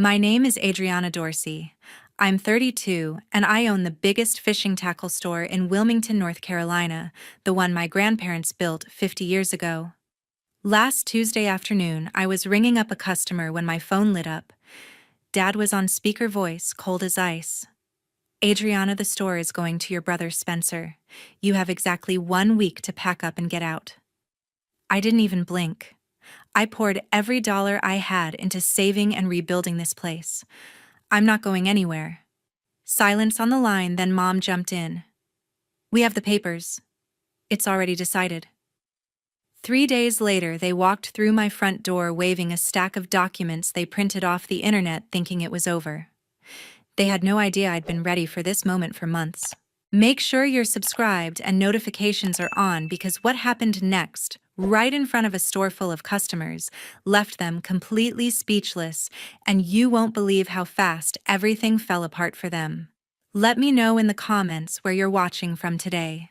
My name is Adriana Dorsey. I'm 32, and I own the biggest fishing tackle store in Wilmington, North Carolina, the one my grandparents built 50 years ago. Last Tuesday afternoon, I was ringing up a customer when my phone lit up. Dad was on speaker voice, cold as ice. Adriana, the store is going to your brother Spencer. You have exactly 1 week to pack up and get out. I didn't even blink. I poured every dollar I had into saving and rebuilding this place. I'm not going anywhere. Silence on the line, then Mom jumped in. We have the papers. It's already decided. 3 days later, they walked through my front door waving a stack of documents they printed off the internet thinking it was over. They had no idea I'd been ready for this moment for months. Make sure you're subscribed and notifications are on because what happened next, right in front of a store full of customers, left them completely speechless, and you won't believe how fast everything fell apart for them. Let me know in the comments where you're watching from today.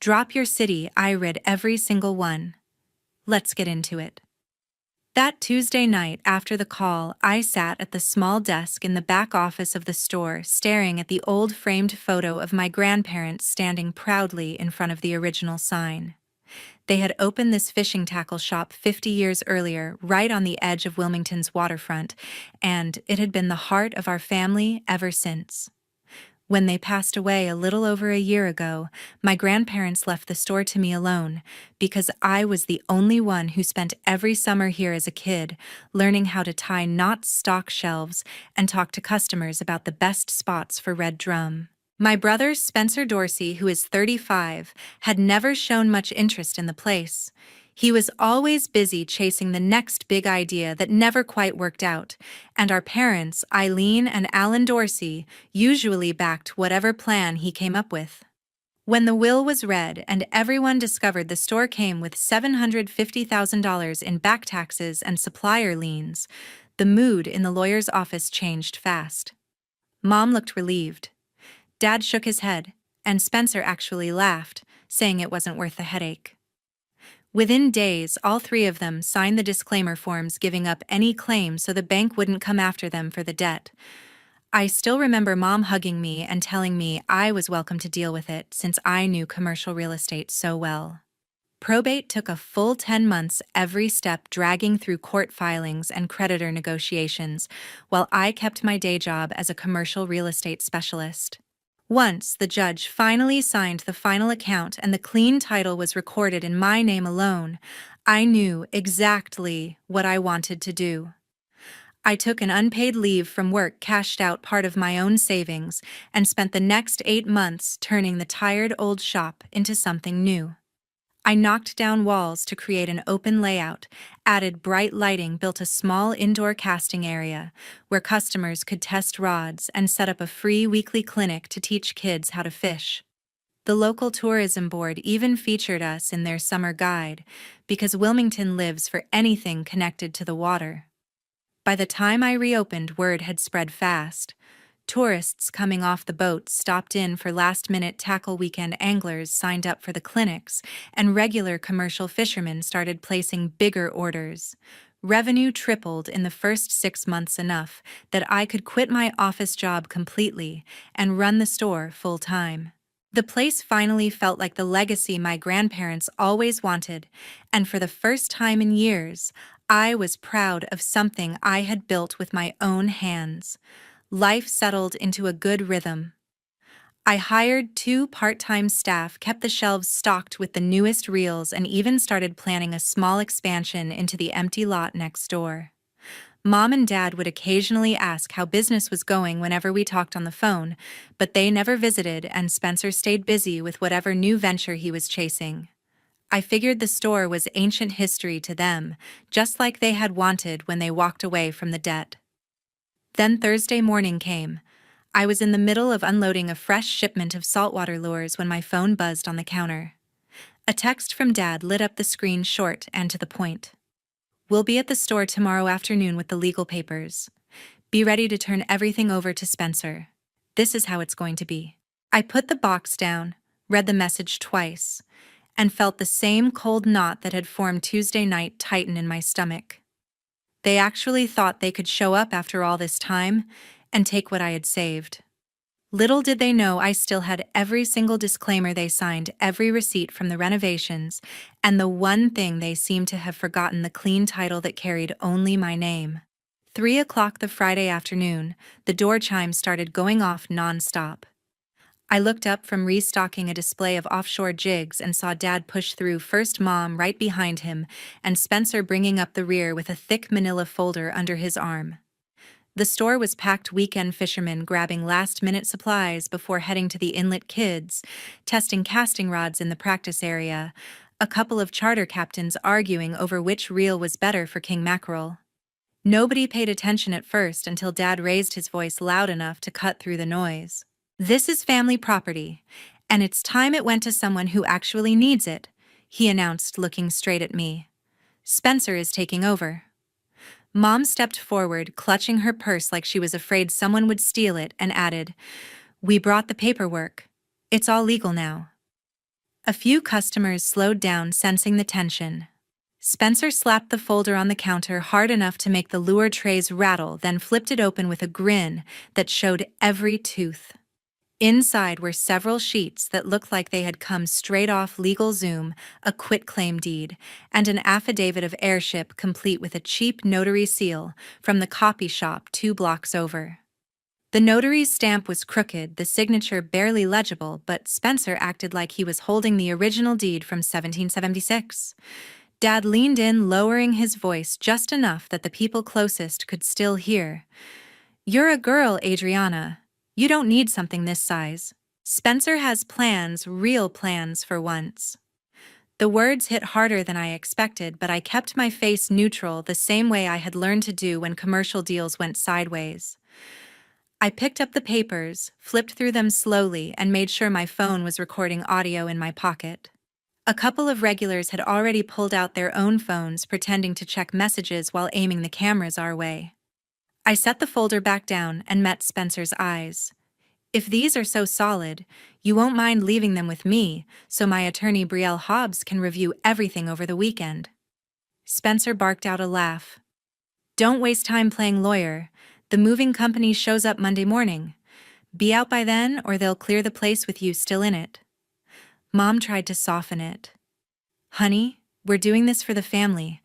Drop your city, I read every single one. Let's get into it. That Tuesday night after the call, I sat at the small desk in the back office of the store staring at the old framed photo of my grandparents standing proudly in front of the original sign. They had opened this fishing tackle shop 50 years earlier, right on the edge of Wilmington's waterfront, and it had been the heart of our family ever since. When they passed away a little over a year ago, my grandparents left the store to me alone because I was the only one who spent every summer here as a kid, learning how to tie knot stock shelves and talk to customers about the best spots for red drum. My brother Spencer Dorsey, who is 35, had never shown much interest in the place. He was always busy chasing the next big idea that never quite worked out, and our parents, Eileen and Alan Dorsey, usually backed whatever plan he came up with. When the will was read and everyone discovered the store came with $750,000 in back taxes and supplier liens, the mood in the lawyer's office changed fast. Mom looked relieved. Dad shook his head, and Spencer actually laughed, saying it wasn't worth the headache. Within days, all three of them signed the disclaimer forms giving up any claim so the bank wouldn't come after them for the debt. I still remember Mom hugging me and telling me I was welcome to deal with it since I knew commercial real estate so well. Probate took a full 10 months every step dragging through court filings and creditor negotiations, while I kept my day job as a commercial real estate specialist. Once the judge finally signed the final account and the clean title was recorded in my name alone, I knew exactly what I wanted to do. I took an unpaid leave from work, cashed out part of my own savings, and spent the next 8 months turning the tired old shop into something new. I knocked down walls to create an open layout, added bright lighting, built a small indoor casting area where customers could test rods, and set up a free weekly clinic to teach kids how to fish. The local tourism board even featured us in their summer guide because Wilmington lives for anything connected to the water. By the time I reopened, word had spread fast. Tourists coming off the boats stopped in for last-minute tackle weekend, anglers signed up for the clinics, and regular commercial fishermen started placing bigger orders. Revenue tripled in the first 6 months, enough that I could quit my office job completely and run the store full-time. The place finally felt like the legacy my grandparents always wanted, and for the first time in years, I was proud of something I had built with my own hands. Life settled into a good rhythm. I hired 2 part-time staff, kept the shelves stocked with the newest reels, and even started planning a small expansion into the empty lot next door. Mom and Dad would occasionally ask how business was going whenever we talked on the phone, but they never visited, and Spencer stayed busy with whatever new venture he was chasing. I figured the store was ancient history to them, just like they had wanted when they walked away from the debt. Then Thursday morning came. I was in the middle of unloading a fresh shipment of saltwater lures when my phone buzzed on the counter. A text from Dad lit up the screen, short and to the point. We'll be at the store tomorrow afternoon with the legal papers. Be ready to turn everything over to Spencer. This is how it's going to be. I put the box down, read the message twice, and felt the same cold knot that had formed Tuesday night tighten in my stomach. They actually thought they could show up after all this time and take what I had saved. Little did they know I still had every single disclaimer they signed, every receipt from the renovations, and the one thing they seemed to have forgotten, the clean title that carried only my name. 3 o'clock the Friday afternoon, the door chime started going off non-stop. I looked up from restocking a display of offshore jigs and saw Dad push through, first Mom right behind him, and Spencer bringing up the rear with a thick manila folder under his arm. The store was packed, weekend fishermen grabbing last-minute supplies before heading to the inlet, kids testing casting rods in the practice area, a couple of charter captains arguing over which reel was better for king mackerel. Nobody paid attention at first until Dad raised his voice loud enough to cut through the noise. "This is family property, and it's time it went to someone who actually needs it," he announced, looking straight at me. "Spencer is taking over." Mom stepped forward, clutching her purse like she was afraid someone would steal it, and added, "We brought the paperwork. It's all legal now." A few customers slowed down, sensing the tension. Spencer slapped the folder on the counter hard enough to make the lure trays rattle, then flipped it open with a grin that showed every tooth. Inside were several sheets that looked like they had come straight off LegalZoom, a quitclaim deed, and an affidavit of heirship complete with a cheap notary seal from the copy shop 2 blocks over. The notary's stamp was crooked, the signature barely legible, but Spencer acted like he was holding the original deed from 1776. Dad leaned in, lowering his voice just enough that the people closest could still hear. "You're a girl, Adriana. You don't need something this size. Spencer has plans, real plans for once." The words hit harder than I expected, but I kept my face neutral, the same way I had learned to do when commercial deals went sideways. I picked up the papers, flipped through them slowly, and made sure my phone was recording audio in my pocket. A couple of regulars had already pulled out their own phones, pretending to check messages while aiming the cameras our way. I set the folder back down and met Spencer's eyes. "If these are so solid, you won't mind leaving them with me so my attorney Brielle Hobbs can review everything over the weekend." Spencer barked out a laugh. "Don't waste time playing lawyer. The moving company shows up Monday morning. Be out by then or they'll clear the place with you still in it." Mom tried to soften it. "Honey, we're doing this for the family.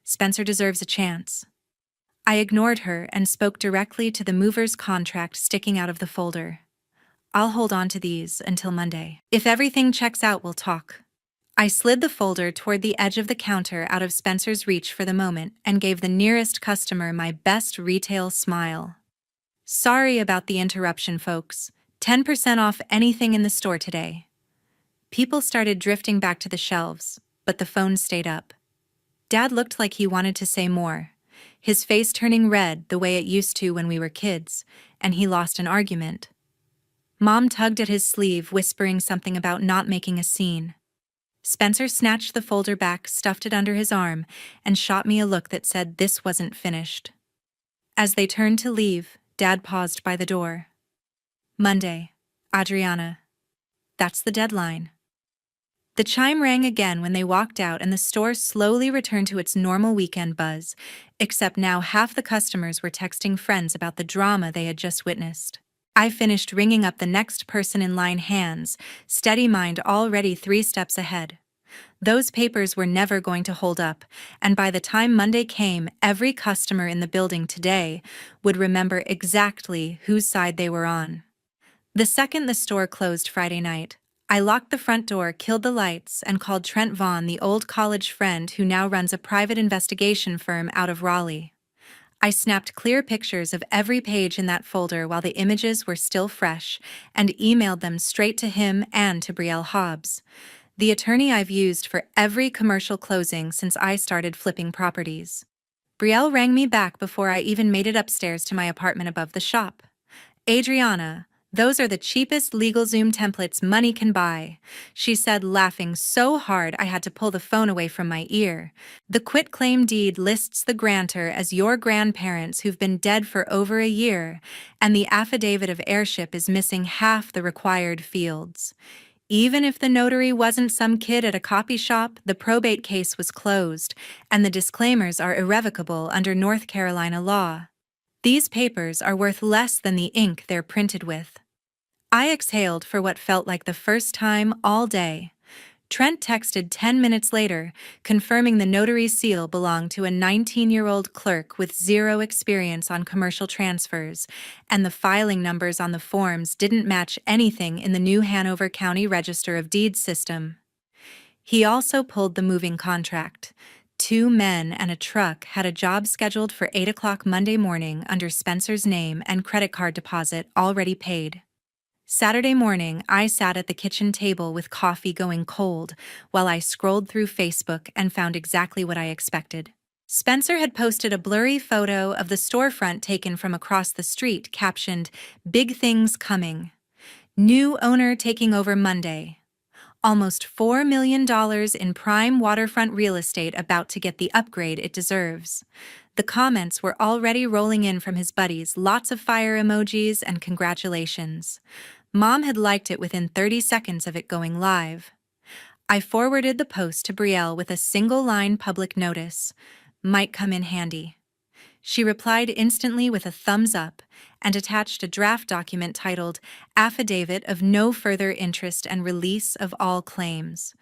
Spencer deserves a chance." I ignored her and spoke directly to the mover's contract sticking out of the folder. "I'll hold on to these until Monday. If everything checks out, we'll talk." I slid the folder toward the edge of the counter, out of Spencer's reach for the moment, and gave the nearest customer my best retail smile. "Sorry about the interruption, folks. 10% off anything in the store today." People started drifting back to the shelves, but the phone stayed up. Dad looked like he wanted to say more, his face turning red the way it used to when we were kids, and he lost an argument. Mom tugged at his sleeve, whispering something about not making a scene. Spencer snatched the folder back, stuffed it under his arm, and shot me a look that said this wasn't finished. As they turned to leave, Dad paused by the door. "Monday, Adriana. That's the deadline." The chime rang again when they walked out, and the store slowly returned to its normal weekend buzz, except now half the customers were texting friends about the drama they had just witnessed. I finished ringing up the next person in line, hands, steady mind already 3 steps ahead. Those papers were never going to hold up, and by the time Monday came, every customer in the building today would remember exactly whose side they were on. The second the store closed Friday night, I locked the front door, killed the lights, and called Trent Vaughn, the old college friend who now runs a private investigation firm out of Raleigh. I snapped clear pictures of every page in that folder while the images were still fresh, and emailed them straight to him and to Brielle Hobbs, the attorney I've used for every commercial closing since I started flipping properties. Brielle rang me back before I even made it upstairs to my apartment above the shop. "Adriana, those are the cheapest LegalZoom templates money can buy," she said, laughing so hard I had to pull the phone away from my ear. "The quitclaim deed lists the grantor as your grandparents who've been dead for over a year, and the affidavit of heirship is missing half the required fields. Even if the notary wasn't some kid at a copy shop, the probate case was closed, and the disclaimers are irrevocable under North Carolina law. These papers are worth less than the ink they're printed with. I exhaled for what felt like the first time all day. Trent texted 10 minutes later, confirming the notary's seal belonged to a 19-year-old clerk with zero experience on commercial transfers, and the filing numbers on the forms didn't match anything in the new Hanover County Register of Deeds system. He also pulled the moving contract. 2 men and a truck had a job scheduled for 8 o'clock Monday morning under Spencer's name and credit card deposit already paid. Saturday morning, I sat at the kitchen table with coffee going cold while I scrolled through Facebook and found exactly what I expected. Spencer had posted a blurry photo of the storefront taken from across the street captioned, "Big things coming. New owner taking over Monday. Almost $4 million in prime waterfront real estate about to get the upgrade it deserves." The comments were already rolling in from his buddies, lots of fire emojis and congratulations. Mom had liked it within 30 seconds of it going live. I forwarded the post to Brielle with a single-line public notice. Might come in handy. She replied instantly with a thumbs up and attached a draft document titled Affidavit of No Further Interest and Release of All Claims.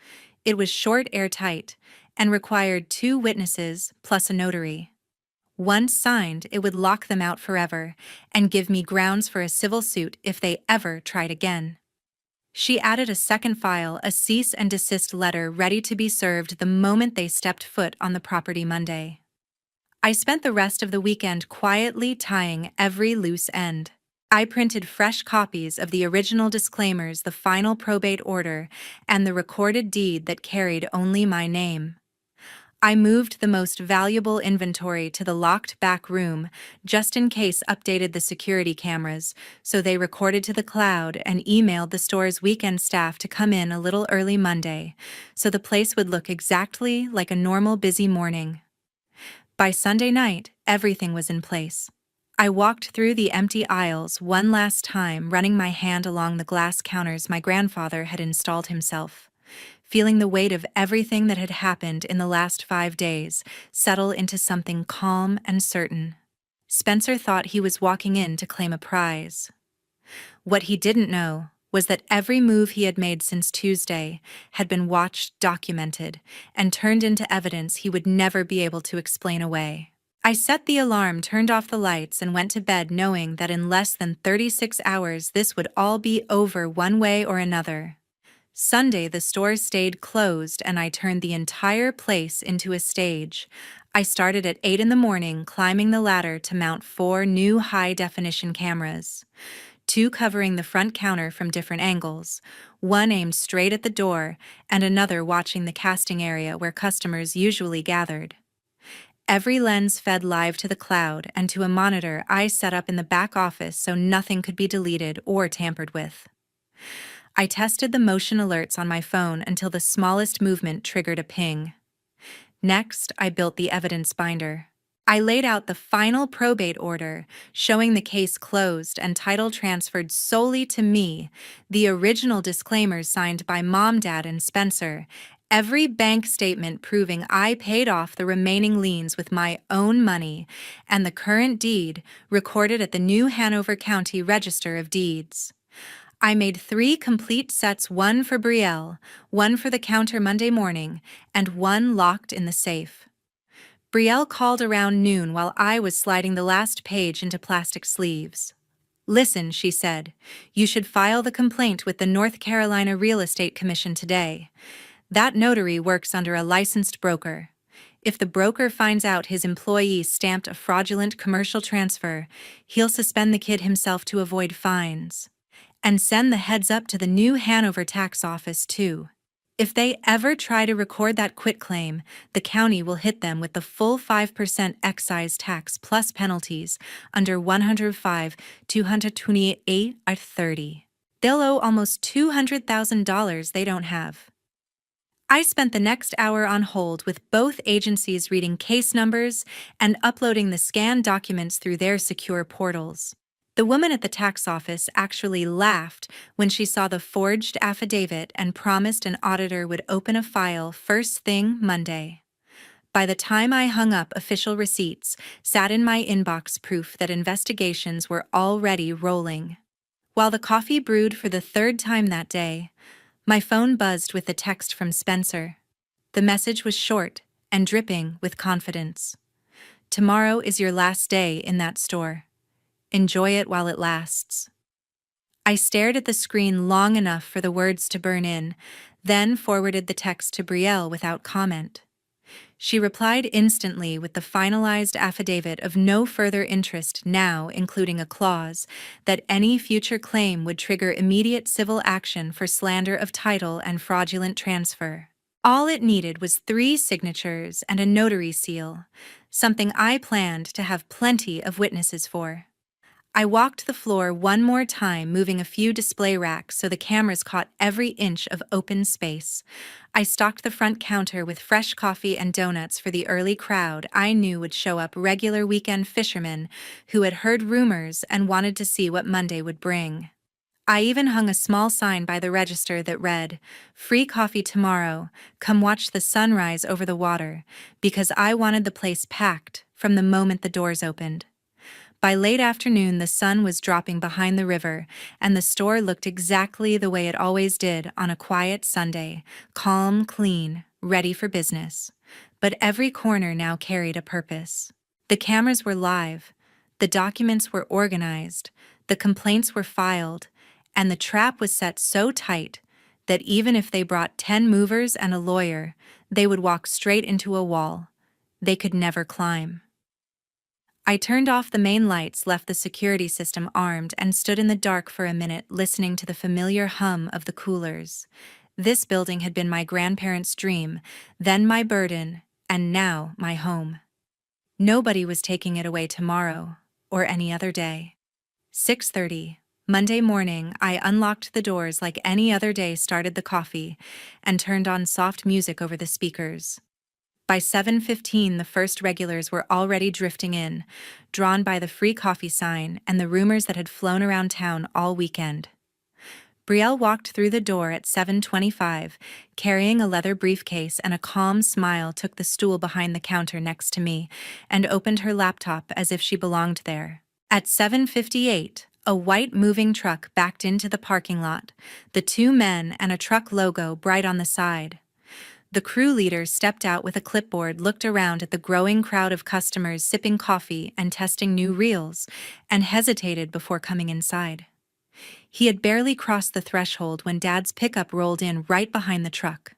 It was short, airtight, and required 2 witnesses plus a notary. Once signed, it would lock them out forever and give me grounds for a civil suit if they ever tried again. She added a second file, a cease and desist letter ready to be served the moment they stepped foot on the property Monday. I spent the rest of the weekend quietly tying every loose end. I printed fresh copies of the original disclaimers, the final probate order, and the recorded deed that carried only my name. I moved the most valuable inventory to the locked back room, just in case updated the security cameras, so they recorded to the cloud and emailed the store's weekend staff to come in a little early Monday, so the place would look exactly like a normal busy morning. By Sunday night, everything was in place. I walked through the empty aisles one last time, running my hand along the glass counters my grandfather had installed himself, feeling the weight of everything that had happened in the last 5 days settle into something calm and certain. Spencer thought he was walking in to claim a prize. What he didn't know was that every move he had made since Tuesday had been watched, documented, and turned into evidence he would never be able to explain away. I set the alarm, turned off the lights, and went to bed knowing that in less than 36 hours this would all be over one way or another. Sunday, the store stayed closed and I turned the entire place into a stage. I started at 8 in the morning, climbing the ladder to mount 4 new high-definition cameras. 2 covering the front counter from different angles, 1 aimed straight at the door and another watching the casting area where customers usually gathered. Every lens fed live to the cloud and to a monitor I set up in the back office so nothing could be deleted or tampered with. I tested the motion alerts on my phone until the smallest movement triggered a ping. Next, I built the evidence binder. I laid out the final probate order, showing the case closed and title transferred solely to me, the original disclaimers signed by Mom, Dad, and Spencer, every bank statement proving I paid off the remaining liens with my own money, and the current deed recorded at the new Hanover County Register of Deeds. I made 3 complete sets, 1 for Brielle, 1 for the counter Monday morning, and 1 locked in the safe. Brielle called around noon while I was sliding the last page into plastic sleeves. "Listen," she said, "you should file the complaint with the North Carolina Real Estate Commission today. That notary works under a licensed broker. If the broker finds out his employee stamped a fraudulent commercial transfer, he'll suspend the kid himself to avoid fines. And send the heads up to the new Hanover tax office, too. If they ever try to record that quitclaim, the county will hit them with the full 5% excise tax plus penalties under 105-228 at 30. They'll owe almost $200,000 they don't have." I spent the next hour on hold with both agencies reading case numbers and uploading the scanned documents through their secure portals. The woman at the tax office actually laughed when she saw the forged affidavit and promised an auditor would open a file first thing Monday. By the time I hung up official receipts, sat in my inbox proof that investigations were already rolling. While the coffee brewed for the third time that day, my phone buzzed with a text from Spencer. The message was short and dripping with confidence. Tomorrow is your last day in that store. Enjoy it while it lasts. I stared at the screen long enough for the words to burn in, then forwarded the text to Brielle without comment. She replied instantly with the finalized affidavit of no further interest now, including a clause that any future claim would trigger immediate civil action for slander of title and fraudulent transfer. All it needed was 3 signatures and a notary seal, something I planned to have plenty of witnesses for. I walked the floor one more time, moving a few display racks so the cameras caught every inch of open space. I stocked the front counter with fresh coffee and donuts for the early crowd I knew would show up, regular weekend fishermen who had heard rumors and wanted to see what Monday would bring. I even hung a small sign by the register that read, "Free coffee tomorrow, come watch the sunrise over the water," because I wanted the place packed from the moment the doors opened. By late afternoon, the sun was dropping behind the river, and the store looked exactly the way it always did on a quiet Sunday, calm, clean, ready for business. But every corner now carried a purpose. The cameras were live, the documents were organized, the complaints were filed, and the trap was set so tight that even if they brought 10 movers and a lawyer, they would walk straight into a wall they could never climb. I turned off the main lights, left the security system armed, and stood in the dark for a minute, listening to the familiar hum of the coolers. This building had been my grandparents' dream, then my burden, and now my home. Nobody was taking it away tomorrow, or any other day. 6:30, Monday morning. I unlocked the doors like any other day, started the coffee, and turned on soft music over the speakers. By 7:15, the first regulars were already drifting in, drawn by the free coffee sign and the rumors that had flown around town all weekend. Brielle walked through the door at 7:25, carrying a leather briefcase, and a calm smile took the stool behind the counter next to me and opened her laptop as if she belonged there. At 7:58, a white moving truck backed into the parking lot, the 2 men and a truck logo bright on the side. The crew leader stepped out with a clipboard, looked around at the growing crowd of customers sipping coffee and testing new reels, and hesitated before coming inside. He had barely crossed the threshold when Dad's pickup rolled in right behind the truck.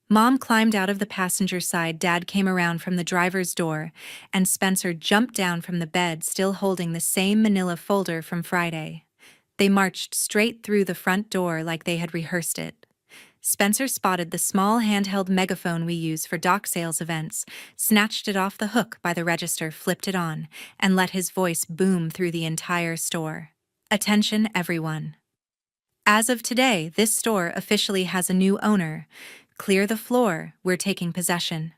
Mom climbed out of the passenger side, Dad came around from the driver's door, and Spencer jumped down from the bed, still holding the same manila folder from Friday. They marched straight through the front door like they had rehearsed it. Spencer spotted the small handheld megaphone we use for dock sales events, snatched it off the hook by the register, flipped it on, and let his voice boom through the entire store. "Attention, everyone. As of today, this store officially has a new owner. Clear the floor, we're taking possession."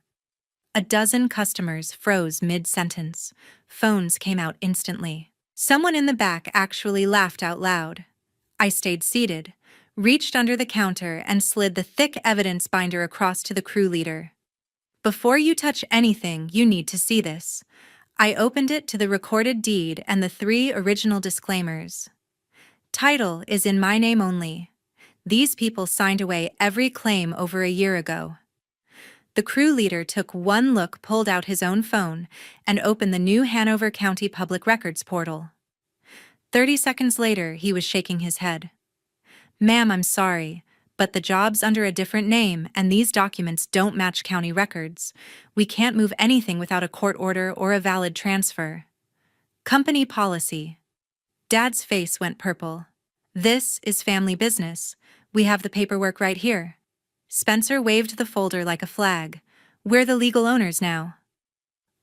A dozen customers froze mid-sentence. Phones came out instantly. Someone in the back actually laughed out loud. I stayed seated, reached under the counter, and slid the thick evidence binder across to the crew leader. "Before you touch anything, you need to see this." I opened it to the recorded deed and the 3 original disclaimers. "Title is in my name only. These people signed away every claim over a year ago." The crew leader took one look, pulled out his own phone, and opened the new Hanover County Public Records portal. 30 seconds later, he was shaking his head. "Ma'am, I'm sorry, but the job's under a different name and these documents don't match county records. We can't move anything without a court order or a valid transfer. Company policy." Dad's face went purple. "This is family business. We have the paperwork right here." Spencer waved the folder like a flag. "We're the legal owners now."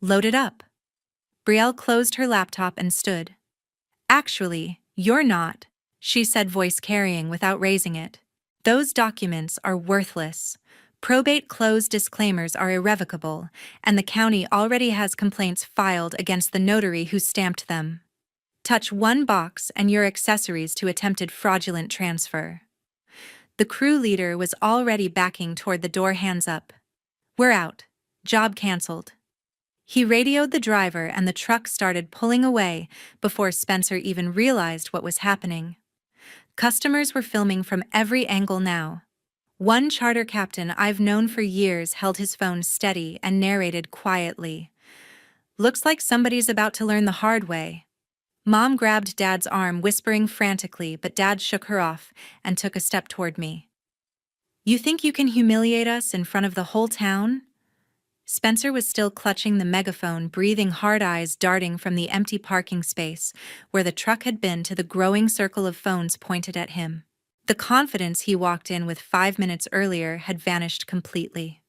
"Load it up." Brielle closed her laptop and stood. "Actually, you're not," she said, voice carrying without raising it. "Those documents are worthless. Probate closed disclaimers are irrevocable, and the county already has complaints filed against the notary who stamped them." Touch one box and your accessories to attempted fraudulent transfer. The crew leader was already backing toward the door, hands up. We're out. Job cancelled. He radioed the driver and the truck started pulling away before Spencer even realized what was happening. Customers were filming from every angle now. One charter captain I've known for years held his phone steady and narrated quietly. Looks like somebody's about to learn the hard way. Mom grabbed Dad's arm, whispering frantically, but Dad shook her off and took a step toward me. You think you can humiliate us in front of the whole town? Spencer was still clutching the megaphone, breathing hard, eyes darting from the empty parking space where the truck had been to the growing circle of phones pointed at him. The confidence he walked in with 5 minutes earlier had vanished completely.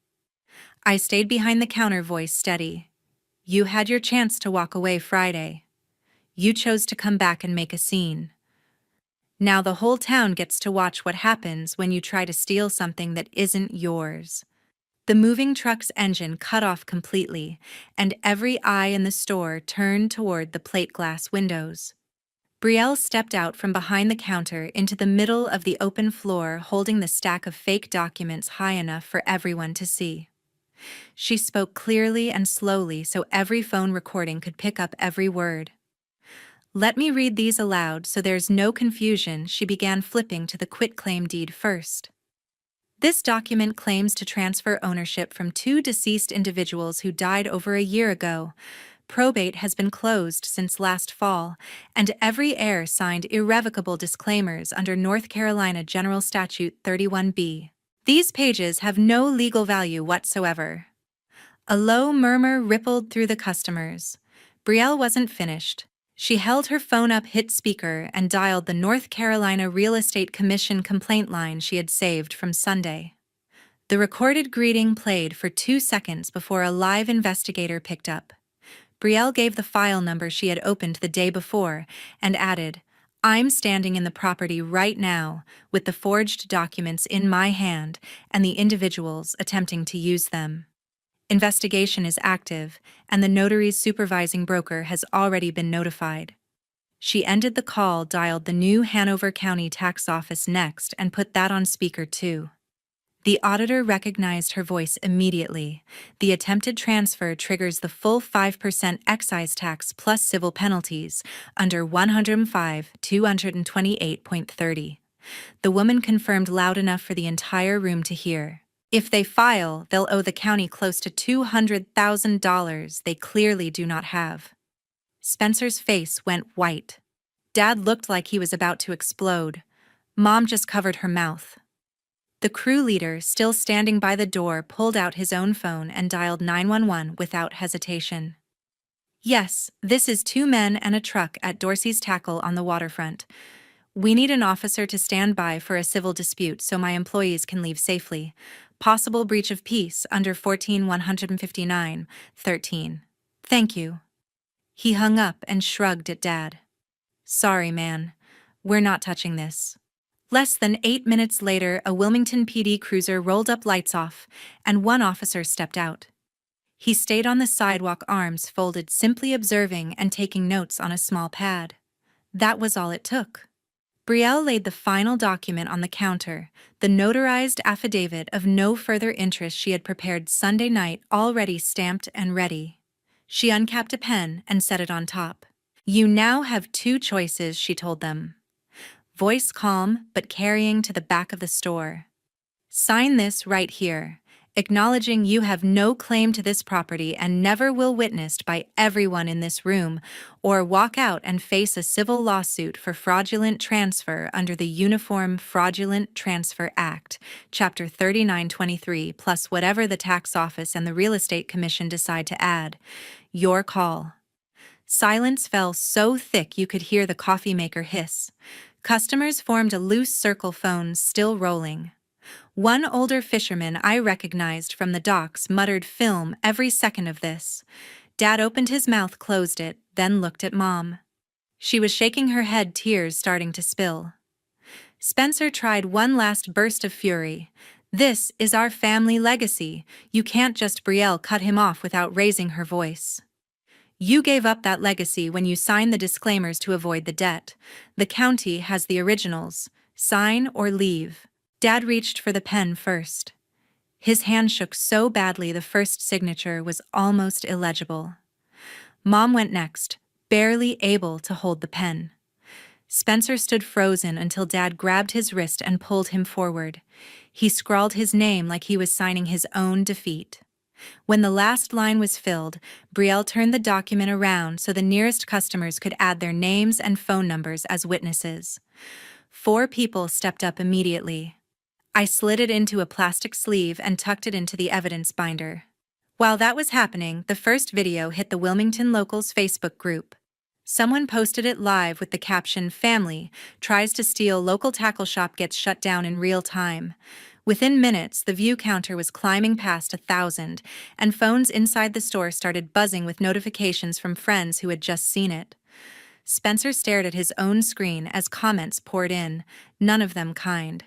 I stayed behind the counter, voice steady. You had your chance to walk away Friday. You chose to come back and make a scene. Now the whole town gets to watch what happens when you try to steal something that isn't yours. The moving truck's engine cut off completely, and every eye in the store turned toward the plate glass windows. Brielle stepped out from behind the counter into the middle of the open floor, holding the stack of fake documents high enough for everyone to see. She spoke clearly and slowly so every phone recording could pick up every word. Let me read these aloud so there's no confusion. She began, flipping to the quitclaim deed first. This document claims to transfer ownership from 2 deceased individuals who died over a year ago. Probate has been closed since last fall, and every heir signed irrevocable disclaimers under North Carolina General Statute 31B. These pages have no legal value whatsoever. A low murmur rippled through the customers. Brielle wasn't finished. She held her phone up, hit speaker, and dialed the North Carolina Real Estate Commission complaint line she had saved from Sunday. The recorded greeting played for 2 seconds before a live investigator picked up. Brielle gave the file number she had opened the day before and added, I'm standing in the property right now with the forged documents in my hand and the individuals attempting to use them. Investigation is active, and the notary's supervising broker has already been notified. She ended the call, dialed the new Hanover County Tax Office next, and put that on speaker too. The auditor recognized her voice immediately. The attempted transfer triggers the full 5% excise tax plus civil penalties under 105-228.30. The woman confirmed loud enough for the entire room to hear. If they file, they'll owe the county close to $200,000 they clearly do not have. Spencer's face went white. Dad looked like he was about to explode. Mom just covered her mouth. The crew leader, still standing by the door, pulled out his own phone and dialed 911 without hesitation. Yes, this is 2 men and a truck at Dorsey's Tackle on the waterfront. We need an officer to stand by for a civil dispute so my employees can leave safely. Possible breach of peace under 14-159-13. Thank you. He hung up and shrugged at Dad. Sorry, man. We're not touching this. Less than 8 minutes later, a Wilmington PD cruiser rolled up, lights off, and one officer stepped out. He stayed on the sidewalk, arms folded, simply observing and taking notes on a small pad. That was all it took. Brielle laid the final document on the counter, the notarized affidavit of no further interest she had prepared Sunday night, already stamped and ready. She uncapped a pen and set it on top. You now have 2 choices, she told them. Voice calm but carrying to the back of the store. Sign this right here, acknowledging you have no claim to this property and never will, witnessed by everyone in this room, or walk out and face a civil lawsuit for fraudulent transfer under the Uniform Fraudulent Transfer Act, Chapter 3923, plus whatever the tax office and the real estate commission decide to add. Your call. Silence fell so thick you could hear the coffee maker hiss. Customers formed a loose circle, phones still rolling. One older fisherman I recognized from the docks muttered, film every second of this. Dad opened his mouth, closed it, then looked at Mom. She was shaking her head, tears starting to spill. Spencer tried one last burst of fury. This is our family legacy. You can't just. Brielle cut him off without raising her voice. You gave up that legacy when you signed the disclaimers to avoid the debt. The county has the originals. Sign or leave. Dad reached for the pen first. His hand shook so badly the first signature was almost illegible. Mom went next, barely able to hold the pen. Spencer stood frozen until Dad grabbed his wrist and pulled him forward. He scrawled his name like he was signing his own defeat. When the last line was filled, Brielle turned the document around so the nearest customers could add their names and phone numbers as witnesses. 4 people stepped up immediately. I slid it into a plastic sleeve and tucked it into the evidence binder. While that was happening, the first video hit the Wilmington Locals Facebook group. Someone posted it live with the caption, "Family tries to steal local tackle shop gets shut down in real time." Within minutes, the view counter was climbing past 1,000, and phones inside the store started buzzing with notifications from friends who had just seen it. Spencer stared at his own screen as comments poured in, none of them kind.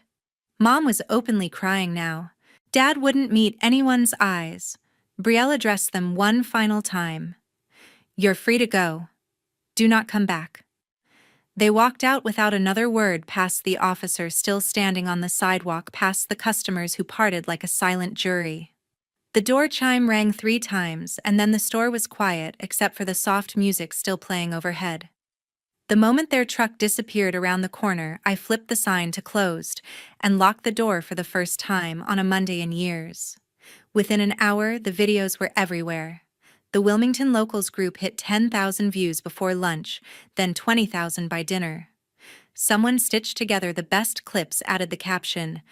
Mom was openly crying now. Dad wouldn't meet anyone's eyes. Brielle addressed them one final time. "You're free to go. Do not come back." They walked out without another word past the officer still standing on the sidewalk past the customers who parted like a silent jury. The door chime rang 3 times and then the store was quiet except for the soft music still playing overhead. The moment their truck disappeared around the corner, I flipped the sign to closed and locked the door for the first time on a Monday in years. Within an hour, the videos were everywhere. The Wilmington Locals group hit 10,000 views before lunch, then 20,000 by dinner. Someone stitched together the best clips, added the caption,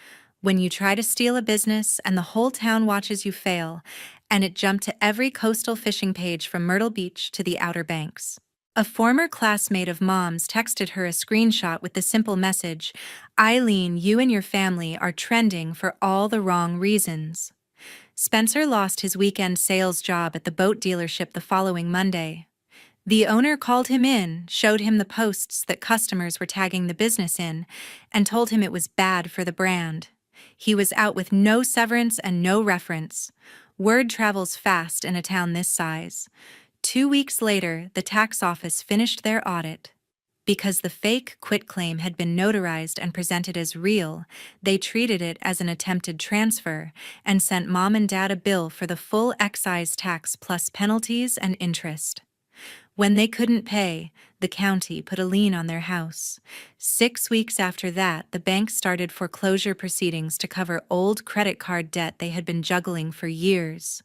"When you try to steal a business and the whole town watches you fail," and it jumped to every coastal fishing page from Myrtle Beach to the Outer Banks. A former classmate of Mom's texted her a screenshot with the simple message, "Eileen, you and your family are trending for all the wrong reasons." Spencer lost his weekend sales job at the boat dealership the following Monday. The owner called him in, showed him the posts that customers were tagging the business in, and told him it was bad for the brand. He was out with no severance and no reference. Word travels fast in a town this size. 2 weeks later, the tax office finished their audit. Because the fake quitclaim had been notarized and presented as real, they treated it as an attempted transfer and sent Mom and Dad a bill for the full excise tax plus penalties and interest. When they couldn't pay, the county put a lien on their house. 6 weeks after that, the bank started foreclosure proceedings to cover old credit card debt they had been juggling for years.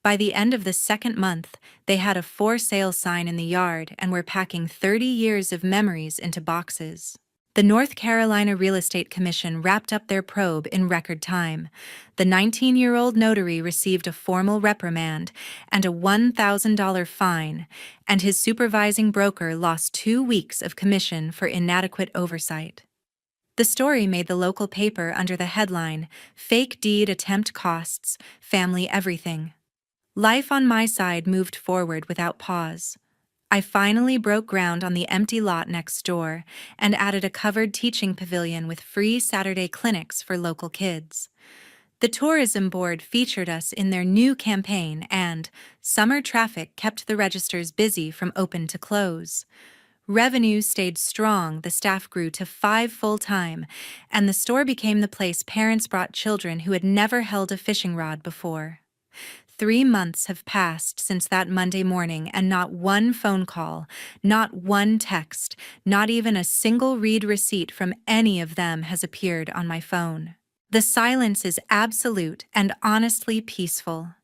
By the end of the second month, they had a for sale sign in the yard and were packing 30 years of memories into boxes. The North Carolina Real Estate Commission wrapped up their probe in record time. The 19-year-old notary received a formal reprimand and a $1,000 fine, and his supervising broker lost 2 weeks of commission for inadequate oversight. The story made the local paper under the headline, "Fake Deed Attempt Costs, Family Everything." Life on my side moved forward without pause. I finally broke ground on the empty lot next door and added a covered teaching pavilion with free Saturday clinics for local kids. The tourism board featured us in their new campaign and summer traffic kept the registers busy from open to close. Revenue stayed strong, the staff grew to 5 full-time, and the store became the place parents brought children who had never held a fishing rod before. 3 months have passed since that Monday morning and not one phone call, not one text, not even a single read receipt from any of them has appeared on my phone. The silence is absolute and honestly peaceful.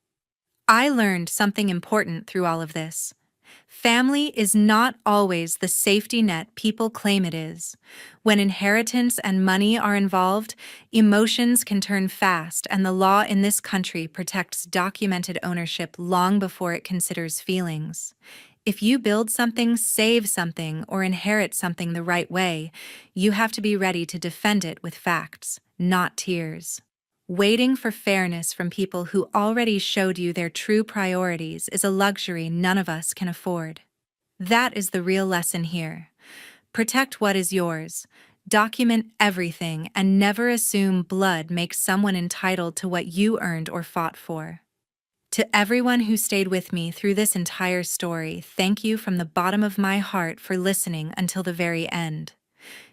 I learned something important through all of this. Family is not always the safety net people claim it is. When inheritance and money are involved, emotions can turn fast, and the law in this country protects documented ownership long before it considers feelings. If you build something, save something, or inherit something the right way, you have to be ready to defend it with facts, not tears. Waiting for fairness from people who already showed you their true priorities is a luxury none of us can afford. That is the real lesson here. Protect what is yours. Document everything and never assume blood makes someone entitled to what you earned or fought for. To everyone who stayed with me through this entire story, thank you from the bottom of my heart for listening until the very end.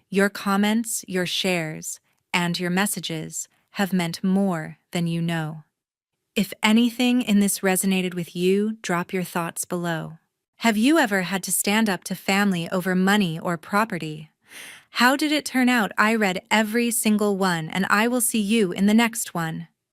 Your comments, your shares, and your messages have meant more than you know. If anything in this resonated with you, drop your thoughts below. Have you ever had to stand up to family over money or property? How did it turn out? I read every single one, and I will see you in the next one.